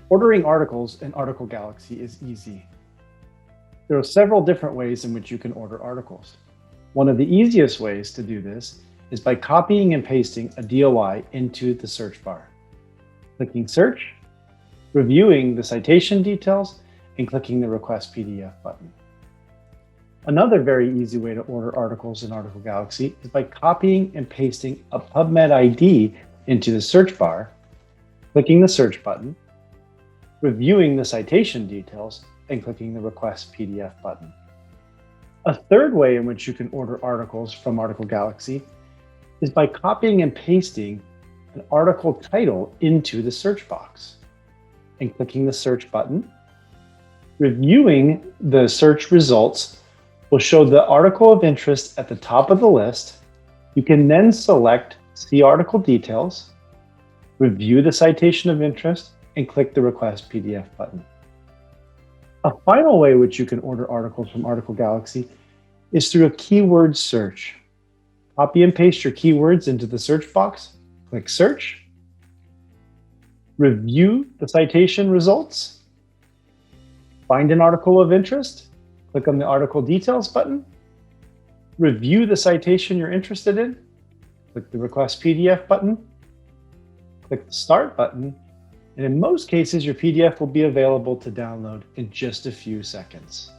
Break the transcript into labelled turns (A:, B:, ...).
A: Ordering articles in Article Galaxy is easy. There are several different ways in which you can order articles. One of the easiest ways to do this is by copying and pasting a DOI into the search bar. Clicking Search, reviewing the citation details, and clicking the Request PDF button. Another very easy way to order articles in Article Galaxy is by copying and pasting a PubMed ID into the search bar, clicking the Search button, reviewing the citation details, and clicking the Request PDF button. A third way in which you can order articles from Article Galaxy is by copying and pasting an article title into the search box and clicking the Search button. Reviewing the search results will show the article of interest at the top of the list. You can then select See Article Details, review the citation of interest, and click the Request PDF button. A final way which you can order articles from Article Galaxy is through a keyword search. Copy and paste your keywords into the search box, click Search, review the citation results, find an article of interest, click on the Article Details button, review the citation you're interested in, click the Request PDF button, click the Start button, and in most cases, your PDF will be available to download in just a few seconds.